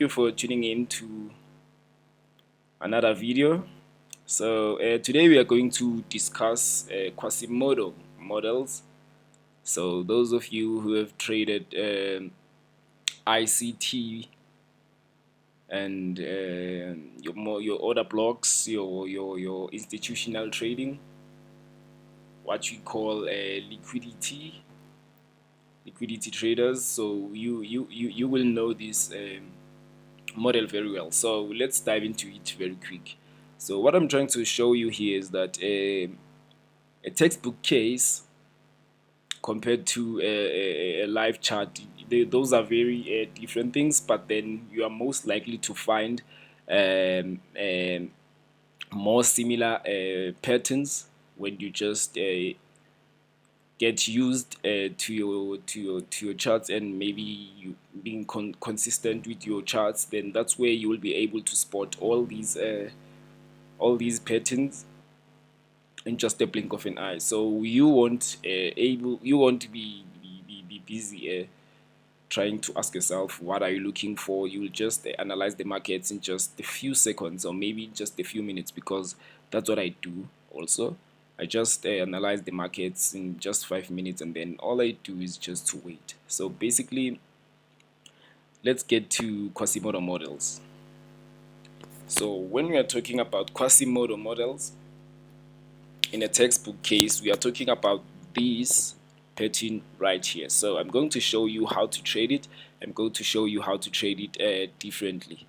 you for tuning in to another video. So today we are going to discuss Quasimodo models. So those of you who have traded ICT and your order blocks, your institutional trading, what we call liquidity traders. So you will know this model very well. So let's dive into it very quick. So what I'm trying to show you here is that a textbook case compared to a live chart, those are very different things, but then you are most likely to find um, um, more similar patterns when you just get used to your charts, and maybe you being consistent with your charts. Then that's where you will be able to spot all these patterns in just a blink of an eye. So you won't be busy trying to ask yourself what are you looking for. You'll just analyze the markets in just a few seconds or maybe just a few minutes, because that's what I do also. I just analyze the markets in just 5 minutes, and then all I do is just to wait. So basically, let's get to Quasimodo models. So when we are talking about Quasimodo models, in a textbook case, we are talking about this pattern right here. So I'm going to show you how to trade it. I'm going to show you how to trade it differently.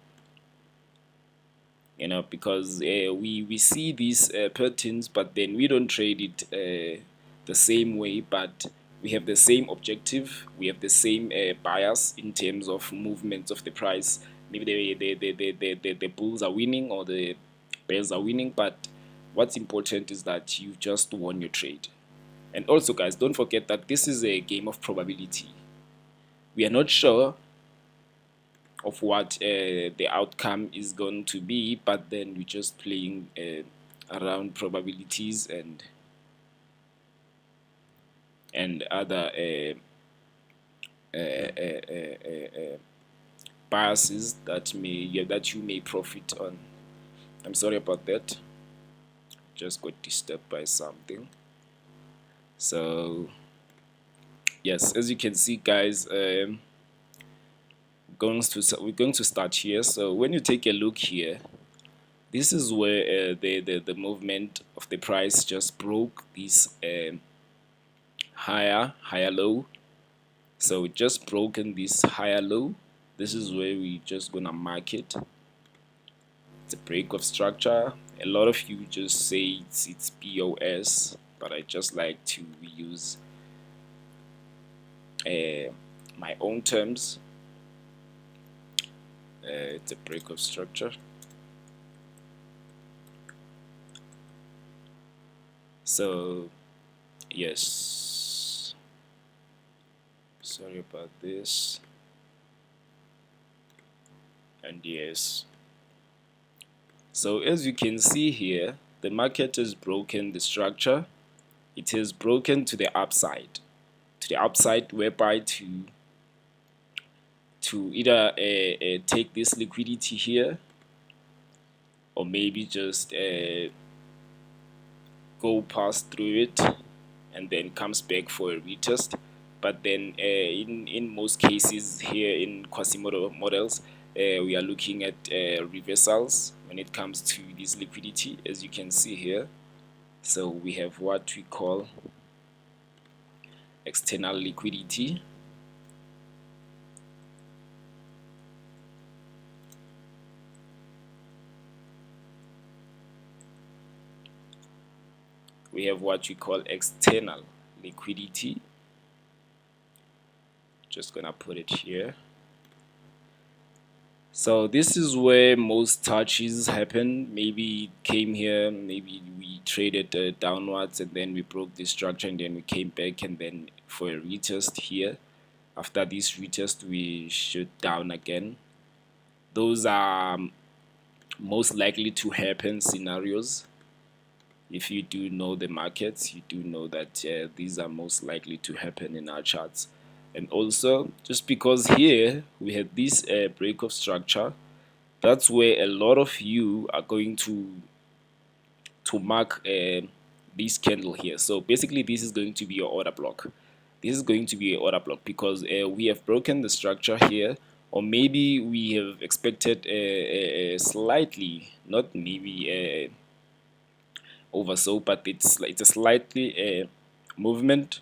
Because we see these patterns, but then we don't trade it the same way, but we have the same objective, we have the same bias in terms of movements of the price. Maybe the bulls are winning or the bears are winning, but what's important is that you just won your trade. And also, guys, don't forget that this is a game of probability. We are not sure of what the outcome is going to be, but then we're just playing around probabilities and other biases that you may profit on. I'm sorry about that. Just got disturbed by something. So yes, as you can see, guys, we're going to start here. So when you take a look here, this is where the movement of the price just broke this higher low. So it just broken this higher low. This is where we just gonna mark it. It's a break of structure. A lot of you just say it's POS, but I just like to use my own terms. It's a break of structure. So yes, sorry about this. And yes, so as you can see here, the market has broken the structure. It has broken to the upside, whereby to either take this liquidity here, or maybe just go past through it and then comes back for a retest. But then in most cases here in Quasimodo models, we are looking at reversals when it comes to this liquidity, as you can see here. So we have what we call external liquidity. We have what we call external liquidity. Just gonna put it here. So this is where most touches happen. Maybe it came here, maybe we traded downwards, and then we broke this structure, and then we came back, and then for a retest here. After this retest, we shoot down again. Those are most likely to happen scenarios. If you do know the markets, you do know that these are most likely to happen in our charts. And also, just because here we had this break of structure, that's where a lot of you are going to mark this candle here. So basically, this is going to be your order block. This is going to be your order block because we have broken the structure here, or maybe we have expected a slightly, not maybe oversold, but it's a slightly movement,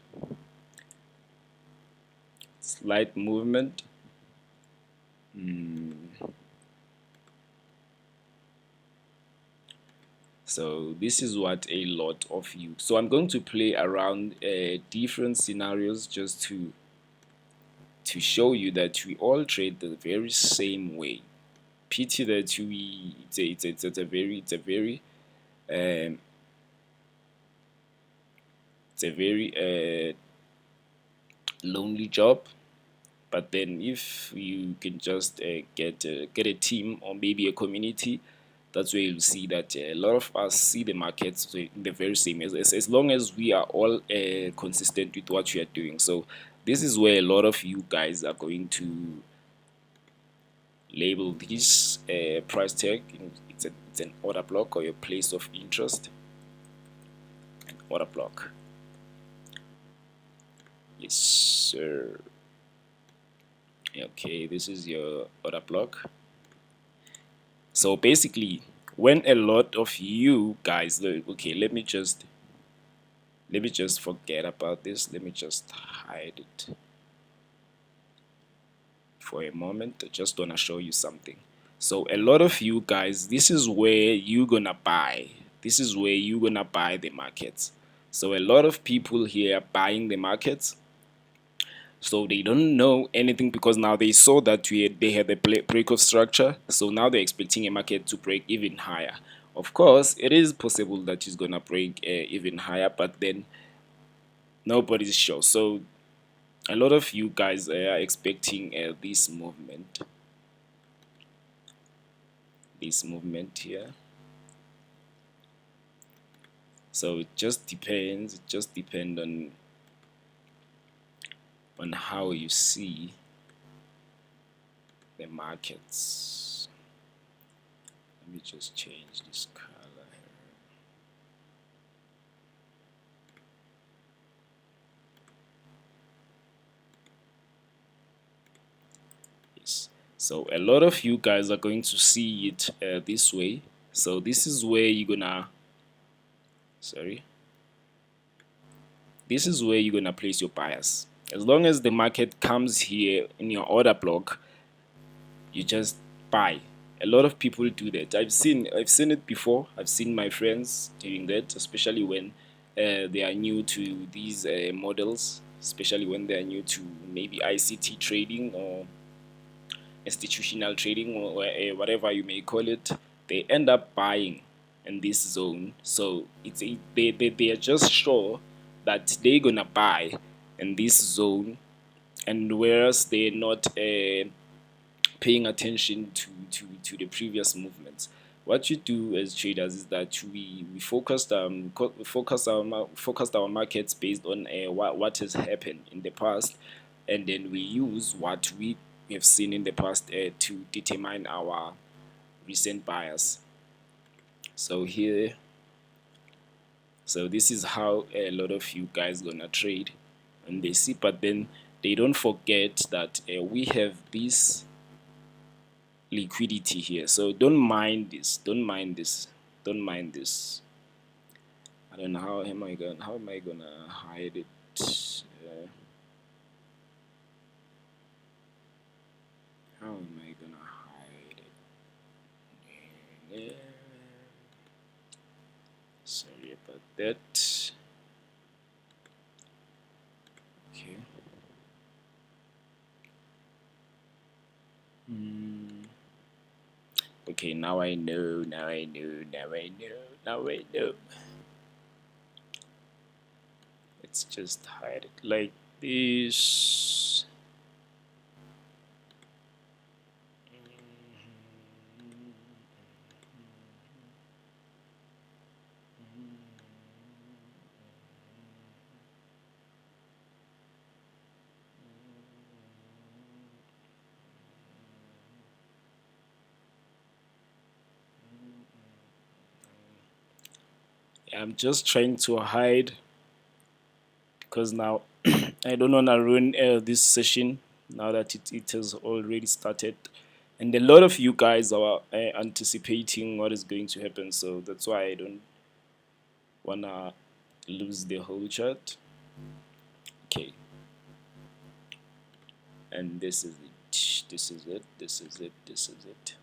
slight movement. So this is what a lot of you. So I'm going to play around different scenarios just to show you that we all trade the very same way. Pity that we um, it's a very lonely job. But then if you can just get a team or maybe a community, that's where you'll see that a lot of us see the markets in the very same as long as we are all consistent with what we are doing. So this is where a lot of you guys are going to label this price tag. It's an order block or your place of interest. An order block. Yes, sir. Okay, this is your order block. So basically, when a lot of you guys, okay, let me just forget about this. Let me just hide it for a moment. I just wanna show you something. So a lot of you guys, this is where you gonna buy. This is where you gonna buy the markets. So a lot of people here are buying the markets. So they don't know anything because now they saw that they had a break of structure. So now they're expecting a market to break even higher. Of course, it is possible that it's gonna break even higher, but then nobody's sure. So a lot of you guys are expecting this movement here. So it just depends. It just depends on how you see the markets. Let me just change this color here. Yes. So a lot of you guys are going to see it this way. So this is where you're gonna, sorry, this is where you're gonna place your bias. As long as the market comes here in your order block, you just buy. A lot of people do that. I've seen it before. I've seen my friends doing that, especially when they are new to these models, especially when they are new to maybe ICT trading or institutional trading or whatever you may call it. They end up buying in this zone. So they are just sure that they're gonna buy in this zone, and whereas they're not paying attention to the previous movements. What you do as traders is that we focused our markets based on what has happened in the past, and then we use what we have seen in the past to determine our recent bias. So here, so this is how a lot of you guys gonna trade, and they see, but then they don't forget that we have this liquidity here. So don't mind this. Don't mind this. Don't mind this. I don't know how am I gonna hide it? How am I gonna hide it? Sorry about that. Okay. Okay, now I know. Now I know. Now I know. Now I know. Let's just hide it like this. I'm just trying to hide because now I don't want to ruin this session now that it has already started. And a lot of you guys are anticipating what is going to happen, so that's why I don't want to lose the whole chart. Okay, and this is it. This is it. This is it. This is it.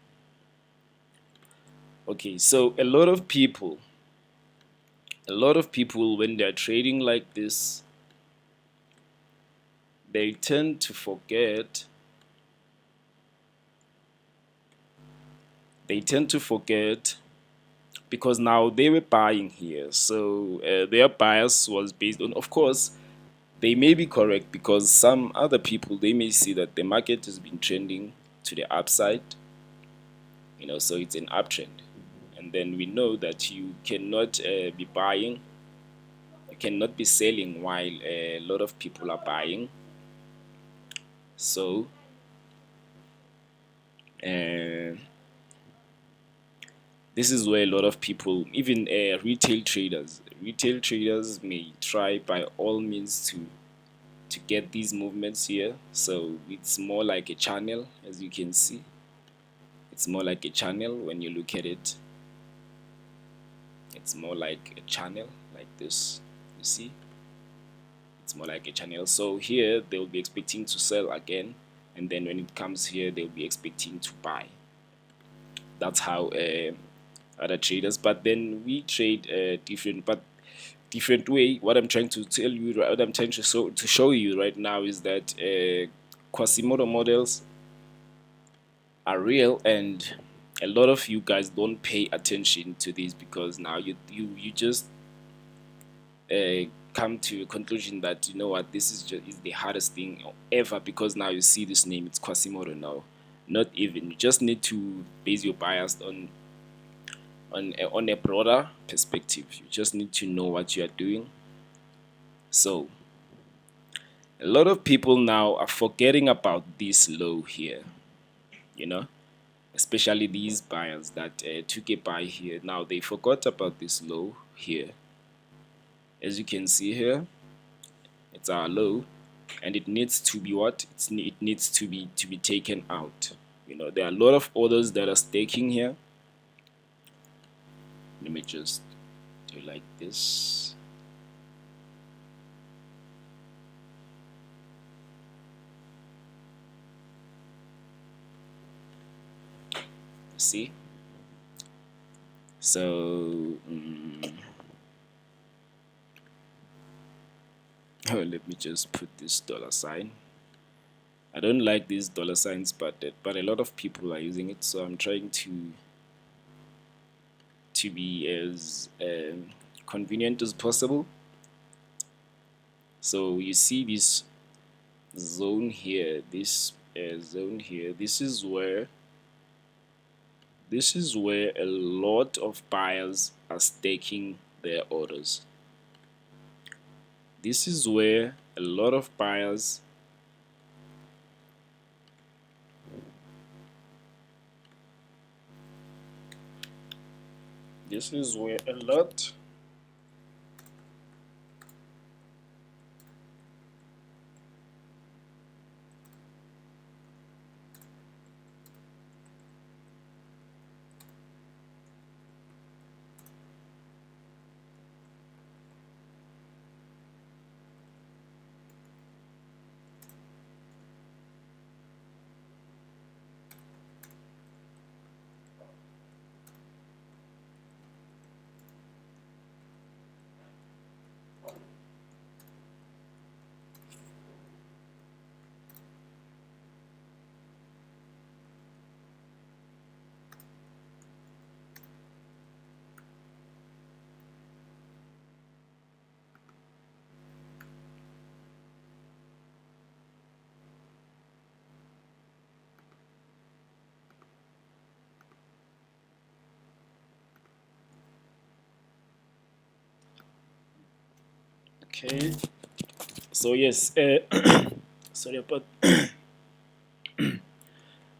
Okay, so a lot of people when they're trading like this, they tend to forget because now they were buying here, so their bias was based on, of course, they may be correct because some other people, they may see that the market has been trending to the upside, so it's an uptrend, and then we know that you cannot be buying, you cannot be selling while a lot of people are buying. So uh, this is where a lot of people, even retail traders may try by all means to get these movements here. So it's more like a channel, as you can see. It's more like a channel when you look at it. It's more like a channel like this. You see? It's more like a channel. So here they'll be expecting to sell again, and then when it comes here, they'll be expecting to buy. That's how other traders. But then we trade different way. What I'm trying to tell you, what I'm trying to show you right now is that Quasimodo models are real, and a lot of you guys don't pay attention to this because now you just come to a conclusion that, you know what, this is the hardest thing ever because now you see this name, it's Quasimodo. Now, not even. You just need to base your bias on a broader perspective. You just need to know what you are doing. So a lot of people now are forgetting about this low here, you know especially these buyers that took a buy here. Now they forgot about this low here. As you can see here, it's our low, and it needs to be it needs to be taken out. There are a lot of orders that are staking here. Let me just do like this. See? So oh, let me just put this dollar sign. I don't like these dollar signs, but a lot of people are using it, so I'm trying to be as convenient as possible. So you see this zone here, this zone here. This is where a lot of buyers are staking their orders. This is where a lot of buyers this is where a lot okay. So yes, sorry about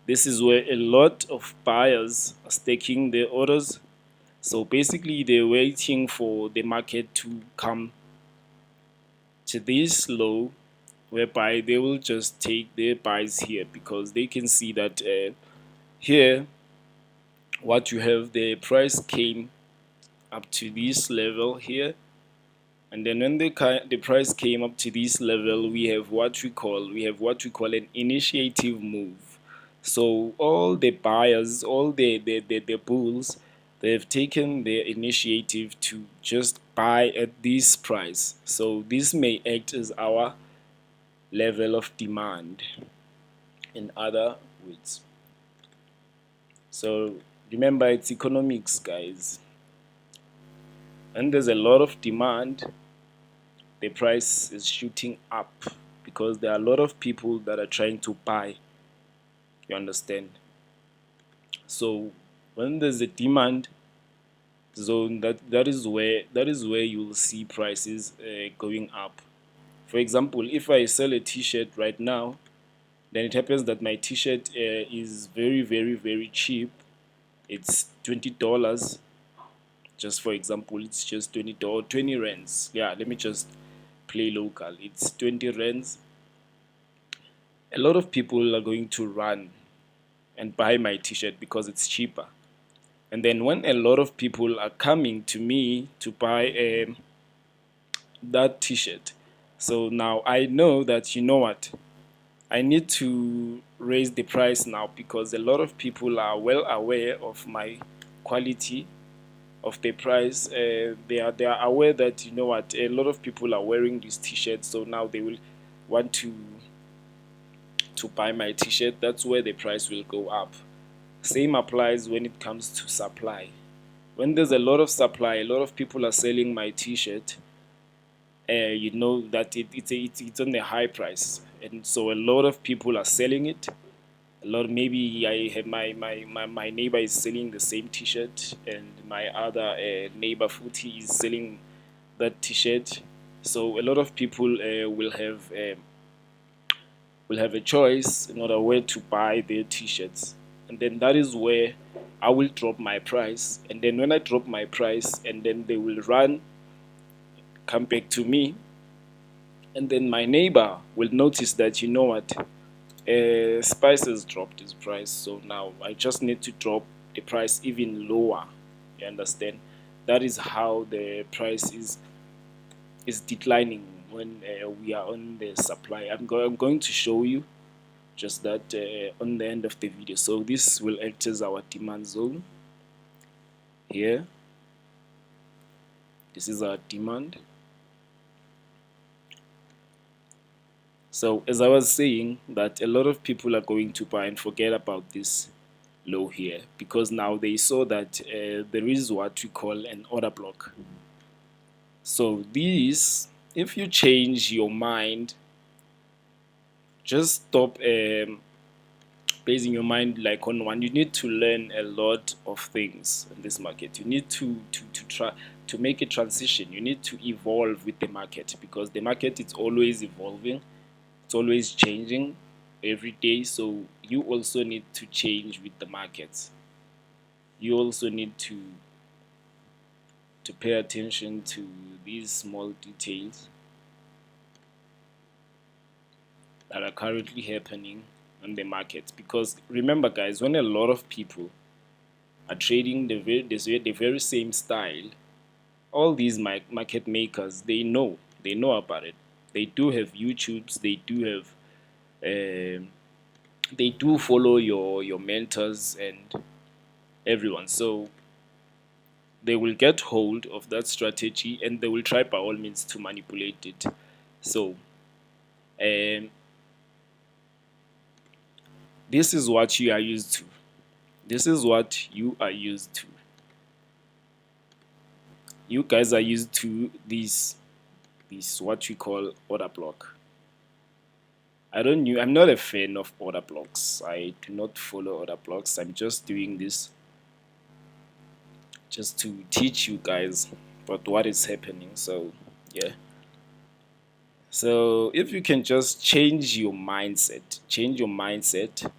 this is where a lot of buyers are staking their orders. So basically they're waiting for the market to come to this low, whereby they will just take their buys here, because they can see that here what you have, the price came up to this level here, and then when the price came up to this level, we have what we call an initiative move. So all the buyers, all the bulls, they've taken their initiative to just buy at this price. So this may act as our level of demand in other words. So remember, it's economics, guys. And there's a lot of demand, the price is shooting up, because there are a lot of people that are trying to buy. You understand? So when there's a demand zone, that is where you'll see prices going up. For example, if I sell a t-shirt right now, then it happens that my t-shirt is very, very, very cheap. It's $20. Just for example, it's just $20, 20 rands. Yeah, let me just play local. It's 20 rands. A lot of people are going to run and buy my t-shirt because it's cheaper. And then when a lot of people are coming to me to buy that t-shirt, so now I know that, you know what, I need to raise the price now, because a lot of people are well aware of my quality, of the price. They are aware that, you know what, a lot of people are wearing this t-shirt, so now they will want to buy my t-shirt. That's where the price will go up. Same applies when it comes to supply. When there's a lot of supply, a lot of people are selling my t-shirt, you know that it's on a high price, and so a lot of people are selling it. A lot, maybe I have my neighbor is selling the same t-shirt, and my other neighbor Footy is selling that t-shirt. So a lot of people will have a choice in order where to buy their t-shirts, and then that is where I will drop my price. And then when I drop my price, and then they will run, come back to me, and then my neighbor will notice that, you know what, Spice has dropped his price, so now I just need to drop the price even lower. You understand? That is how the price is declining when we are on the supply. I'm going to show you just that on the end of the video. So this will act as our demand zone here. This is our demand. So as I was saying, that a lot of people are going to buy and forget about this low here, because now they saw that there is what we call an order block. So this, if you change your mind, just stop basing your mind like on one. You need to learn a lot of things in this market. You need to try to make a transition. You need to evolve with the market, because the market is always evolving, it's always changing every day. So you also need to change with the markets. You also need to pay attention to these small details that are currently happening on the market. Because remember, guys, when a lot of people are trading the very same style, all these market makers, they know about it. They do have YouTubes, um they do follow your mentors and everyone. So they will get hold of that strategy, and they will try by all means to manipulate it. So um, this is what you are used to. This is what you are used to. You guys are used to this what we call order block. I'm not a fan of order blocks. I do not follow order blocks. I'm just doing this just to teach you guys about what is happening. So yeah. So if you can just change your mindset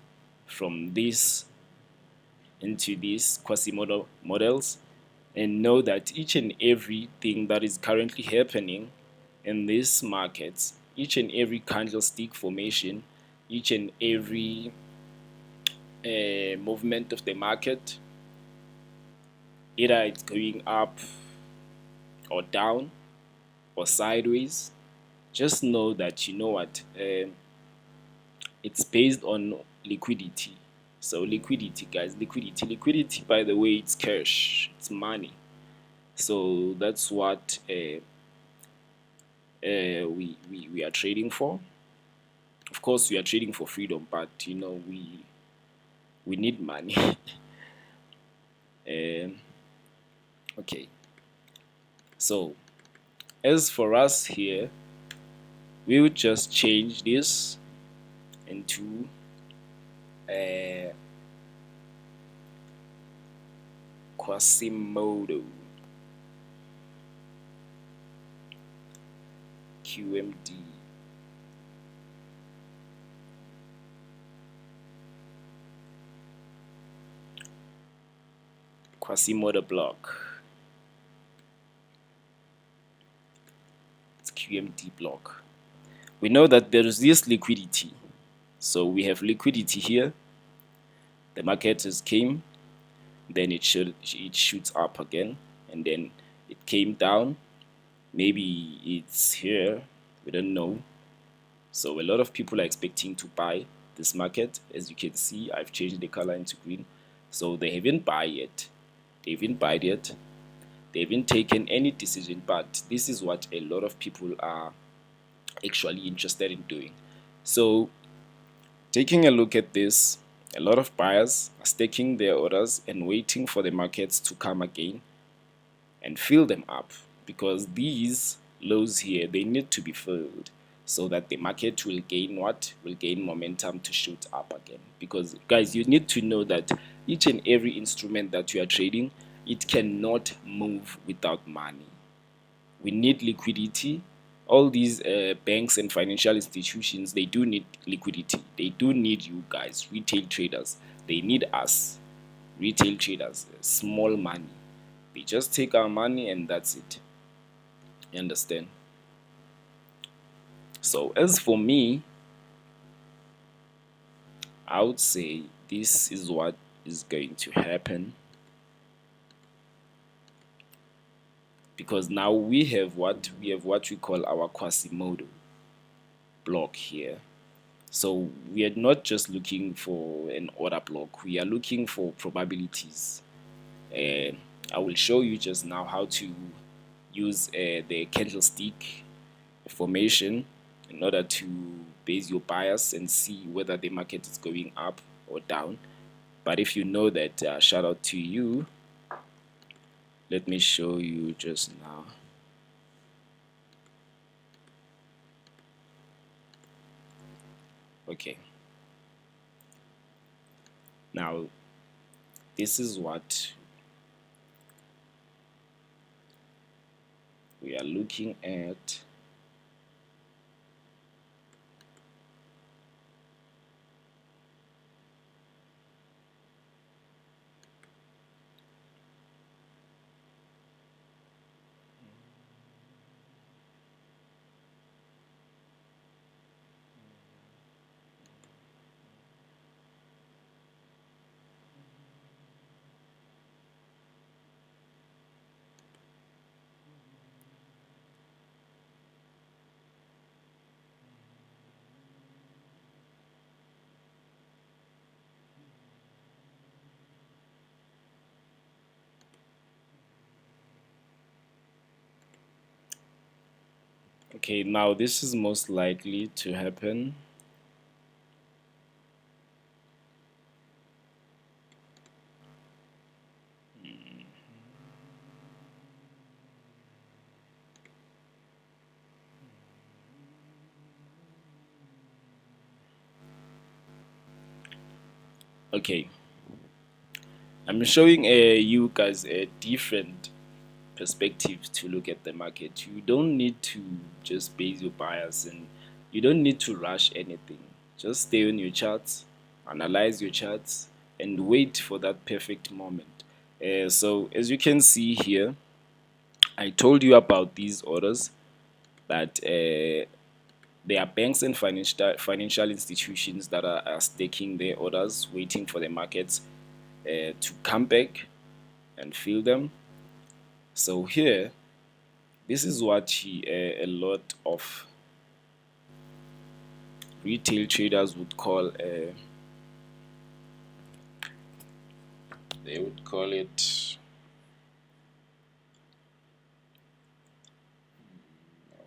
from this into these Quasimodo models, and know that each and everything that is currently happening in these markets, each and every candlestick formation, each and every movement of the market, either it's going up or down or sideways, just know that, you know what, it's based on liquidity. So liquidity, guys, liquidity, by the way, it's cash, it's money. So that's what we are trading for. Of course, we are trading for freedom, but you know, we need money. um, okay, so as for us here, we would just change this into Quasimodo QMD. Quasimodo block. It's QMD block. We know that there is this liquidity. So we have liquidity here. The market has came, then it shoots up again, and then it came down. Maybe it's here, we don't know. So a lot of people are expecting to buy this market. As you can see, I've changed the color into green. So they haven't buy yet. They haven't buy yet. They haven't taken any decision, but this is what a lot of people are actually interested in doing. So taking a look at this, a lot of buyers are staking their orders and waiting for the markets to come again and fill them up, because these lows here, they need to be filled so that the market will gain what? Will gain momentum to shoot up again. Because guys, you need to know that each and every instrument that you are trading, it cannot move without money. We need liquidity. All these banks and financial institutions, they do need liquidity. They do need you guys, retail traders. They need us, retail traders, small money. They just take our money and that's it. You understand? So as for me, I would say this is what is going to happen, because now we have what we call our Quasimodo block here. So we are not just looking for an order block, we are looking for probabilities. uh, I will show you just now how to use the candlestick formation in order to base your bias and see whether the market is going up or down. But if you know that, shout out to you. Let me show you just now. Okay, now this is what we are looking at. Okay, now this is most likely to happen. Okay, I'm showing you guys a different perspective to look at the market. You don't need to just base your bias, and you don't need to rush anything. Just stay on your charts, analyze your charts, and wait for that perfect moment. So as you can see here, I told you about these orders that there are banks and financial institutions that are staking their orders, waiting for the markets to come back and fill them. So here, this is what a lot of retail traders would call. They would call it.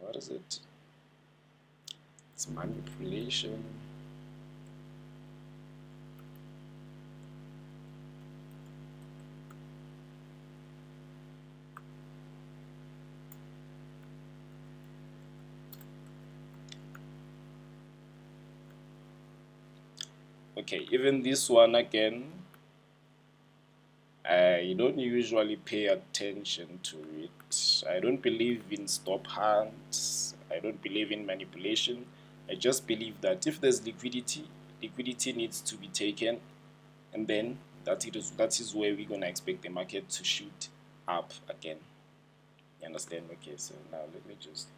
What is it? It's manipulation. Okay, even this one again, I don't usually pay attention to it. I don't believe in stop hunts. I don't believe in manipulation. I just believe that if there's liquidity, liquidity needs to be taken, and then that is where we're gonna expect the market to shoot up again. You understand? Okay, so now let me just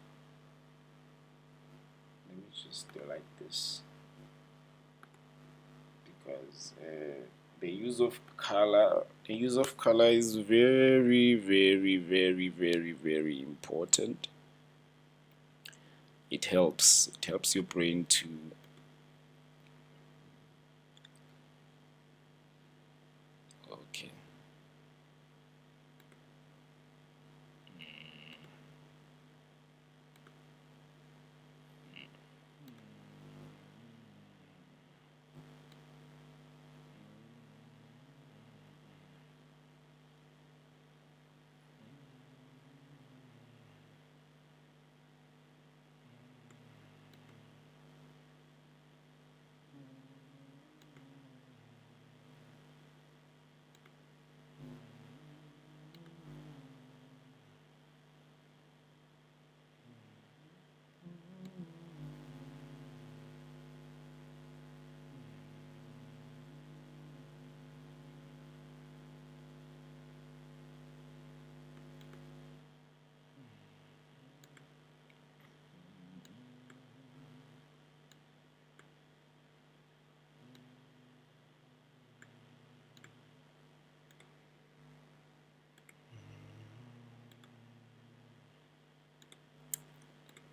do like this, because the use of color is very, very, very, very, very important. It helps your brain to okay.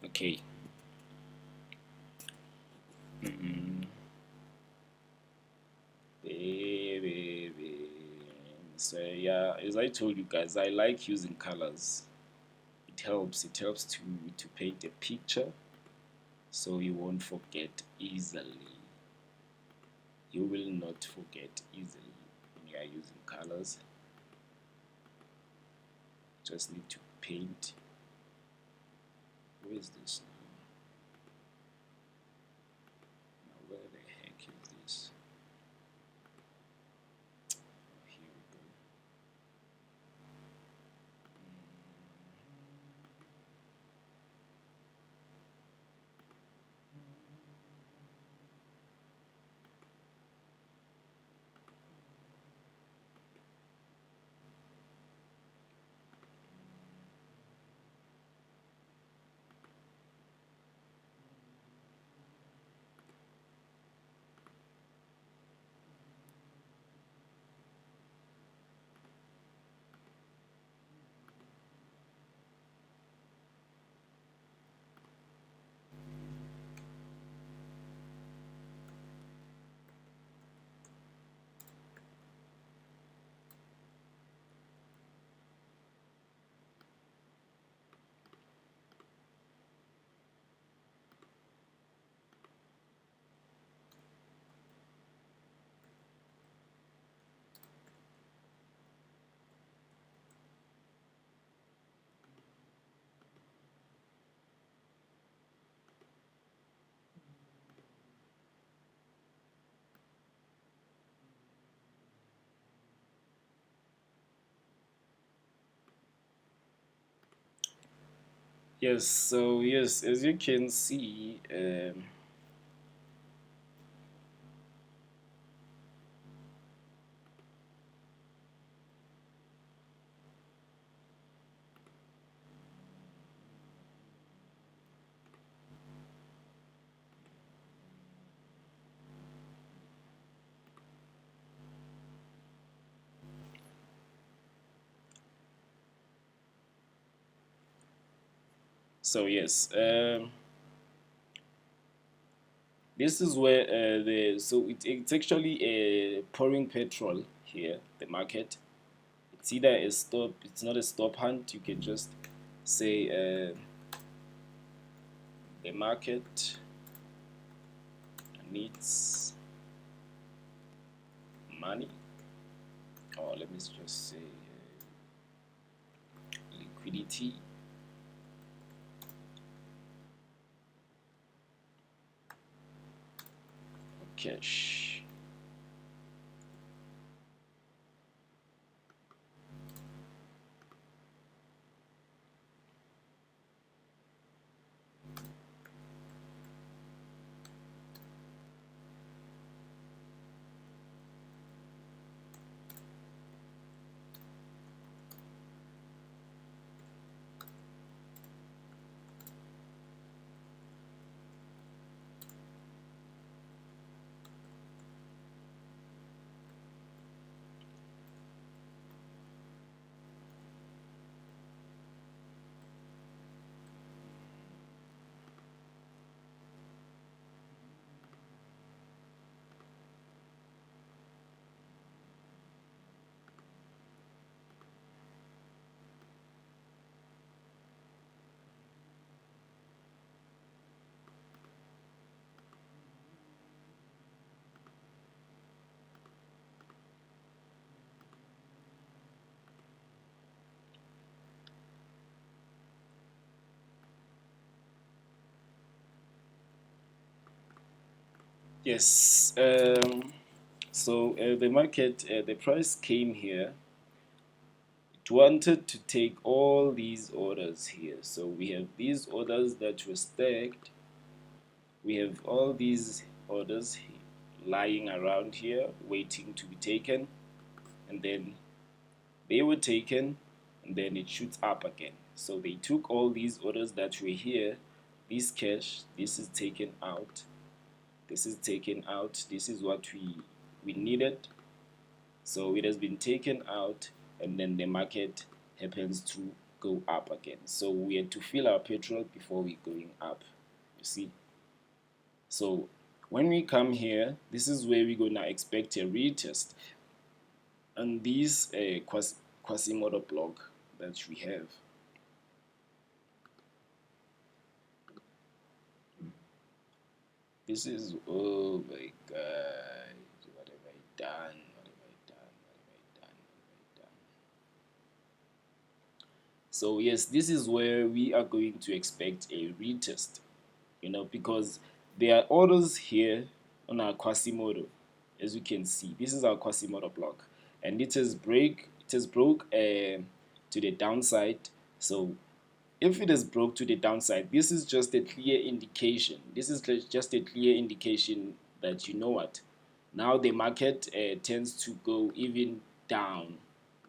Okay. Baby. So yeah, as I told you guys, I like using colors. It helps to paint a picture, so you won't forget easily. You will not forget easily when you are using colors. Just need to paint. Where is this now? Where the heck is this? Oh, here we go. Yes, so yes, as you can see, So yes, this is where it's actually pouring petrol here, the market. It's either a stop, it's not a stop hunt. You can just say the market needs money, or let me just say liquidity. Cash. Yes. The market, the price came here. It wanted to take all these orders here. So we have these orders that were stacked. We have all these orders lying around here, waiting to be taken, and then they were taken, and then it shoots up again. So they took all these orders that were here. This cash, this is taken out. This is taken out. This is what we needed. So it has been taken out, and then the market happens to go up again. So we had to fill our petrol before we going up. You see. So when we come here, this is where we're gonna expect a retest, and this Quasimodo block that we have. This is, oh my god, what have I done? What have I done? What have I done? What have I done? So yes, this is where we are going to expect a retest, because there are orders here on our Quasimodo, as you can see. This is our Quasimodo block, and it has broke to the downside. So if it is broke to the downside, this is just a clear indication. This is just a clear indication that, you know what, now the market tends to go even down.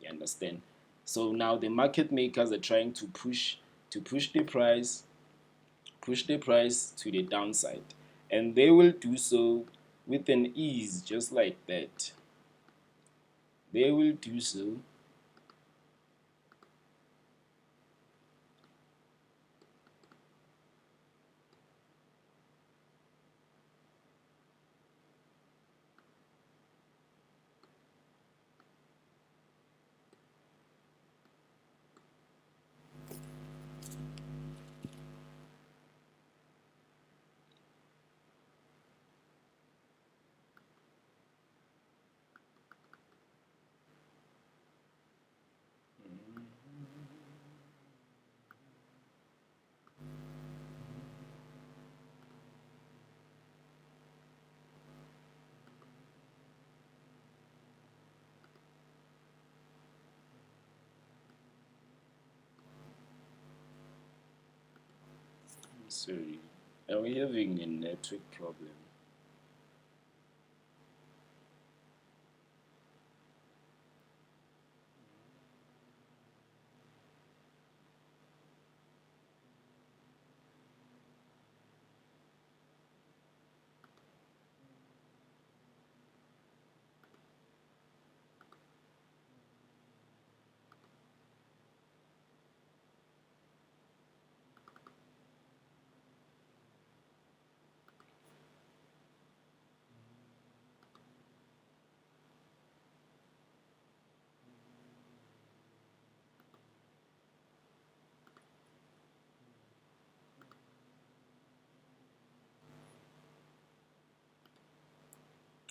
You understand? So now the market makers are trying to push the price to the downside, and they will do so with an ease, just like that. They will do so. Sorry, are we having a network problem?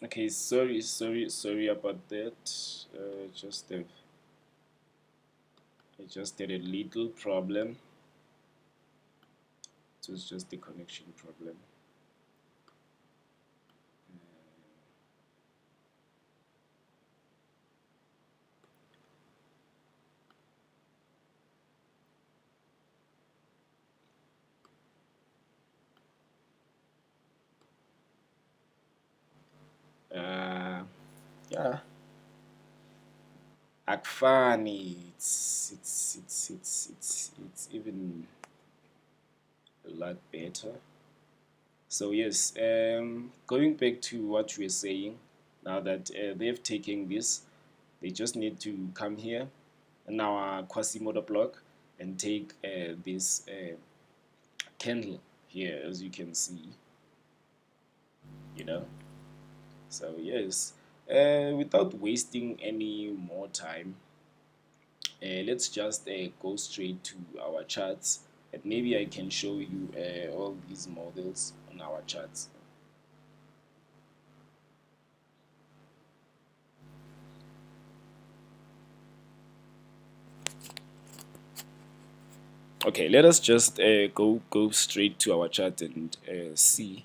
Okay, sorry about that. Just I just had a little problem. It was just a connection problem. Yeah, Akfani. It's even a lot better. So yes, going back to what we were saying, now that they've taken this, they just need to come here in our Quasimodo block and take this candle here, as you can see, you know. So yes, without wasting any more time, let's just go straight to our charts, and maybe I can show you all these models on our charts. Okay, let us just go straight to our chart and see.